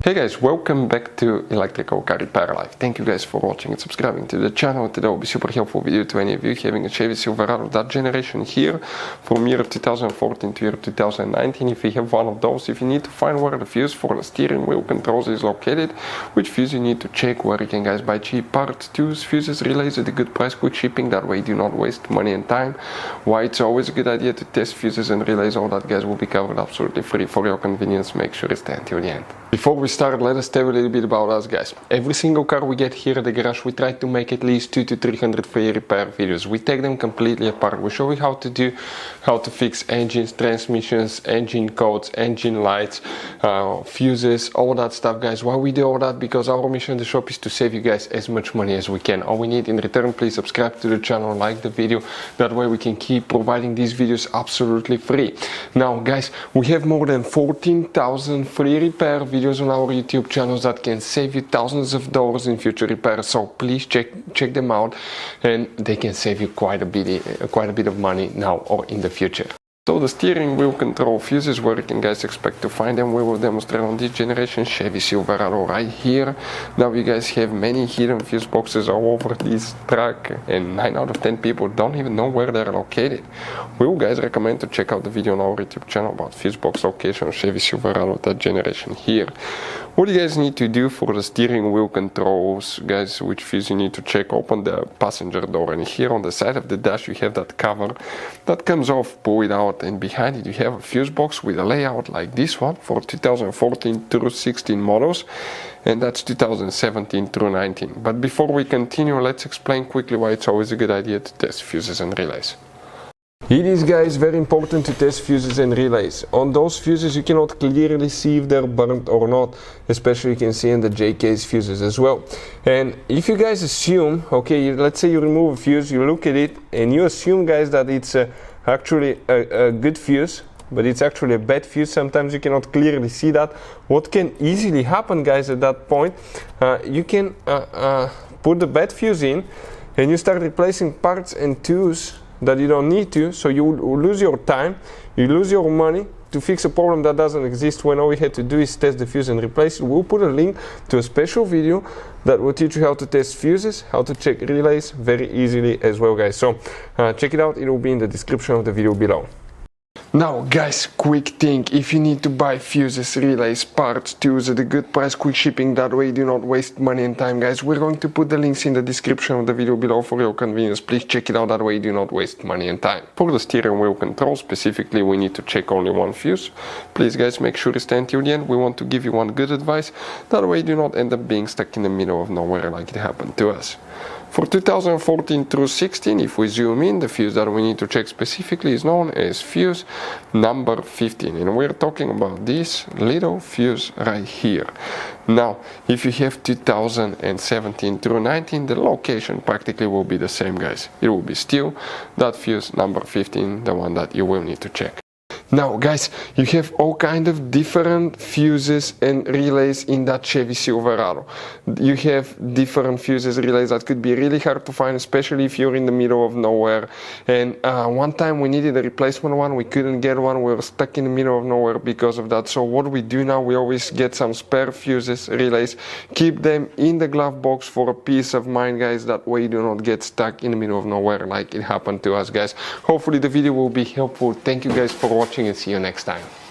Hey guys, welcome back to Electrical Car Repair Life. Thank you guys for watching and subscribing to the channel. Today will be super helpful video to any of you having a Chevy Silverado, that generation here from year 2014 to year 2019. If you have one of those, if you need to find where the fuse for the steering wheel controls is located, which fuse you need to check, where you can guys buy cheap parts, tools, fuses, relays at a good price, quick shipping, that way you do not waste money and time, why it's always a good idea to test fuses and relays, all that guys will be covered absolutely free for your convenience. Make sure you stay until the end. Before we start, let us tell you a little bit about us guys. Every single car we get here at the garage, we try to make at least 200 to 300 free repair videos. We take them completely apart. We show you how to fix engines, transmissions, engine codes, engine lights, fuses, all that stuff guys. Why we do all that? Because our mission in the shop is to save you guys as much money as we can. All we need in return, please subscribe to the channel, like the video, that way we can keep providing these videos absolutely free. Now guys, we have more than 14,000 free repair videos on our YouTube channels that can save you thousands of dollars in future repairs, so please check them out, and they can save you quite a bit of money now or in the future. So the steering wheel control fuses, where you can guys expect to find them, we will demonstrate on this generation Chevy Silverado right here. Now you guys have many hidden fuse boxes all over this truck, and 9 out of 10 people don't even know where they're located. We will guys recommend to check out the video on our YouTube channel about fuse box location of Chevy Silverado, that generation here. What you guys need to do for the steering wheel controls guys, which fuse you need to check, open the passenger door, and here on the side of the dash you have that cover that comes off, pull it out, and behind it you have a fuse box with a layout like this one for 2014 through 16 models, and that's 2017 through 19. But before we continue, let's explain quickly why it's always a good idea to test fuses and relays. It is guys very important to test fuses and relays. On those fuses you cannot clearly see if they're burnt or not, especially you can see in the J-case fuses as well. And if you guys assume, okay, let's say you remove a fuse, you look at it and you assume guys that it's actually a good fuse, but it's actually a bad fuse, sometimes you cannot clearly see that. What can easily happen guys at that point, you can put the bad fuse in and you start replacing parts and tools that you don't need to, so you lose your time, you lose your money to fix a problem that doesn't exist, when all we had to do is test the fuse and replace it. We'll put a link to a special video that will teach you how to test fuses, how to check relays very easily as well guys. So check it out, it will be in the description of the video below. Now guys, quick thing, if you need to buy fuses, relays, parts, tools at a good price, quick shipping, that way you do not waste money and time guys, we're going to put the links in the description of the video below for your convenience. Please check it out, that way you do not waste money and time. For the steering wheel control specifically, we need to check only one fuse. Please guys, make sure you stay until the end. We want to give you one good advice, that way you do not end up being stuck in the middle of nowhere like it happened to us. For 2014 through 16, if we zoom in, the fuse that we need to check specifically is known as fuse number 15, and we're talking about this little fuse right here. Now, if you have 2017 through 19, the location practically will be the same guys. It will be still that fuse number 15, the one that you will need to check. Now guys, you have all kind of different fuses and relays in that Chevy Silverado. You have different fuses, relays that could be really hard to find, especially if you're in the middle of nowhere. And one time we needed a replacement one, we couldn't get one, we were stuck in the middle of nowhere because of that. So what we do now, we always get some spare fuses, relays, keep them in the glove box for a peace of mind guys, that way you do not get stuck in the middle of nowhere like it happened to us guys. Hopefully the video will be helpful. Thank you guys for watching and see you next time.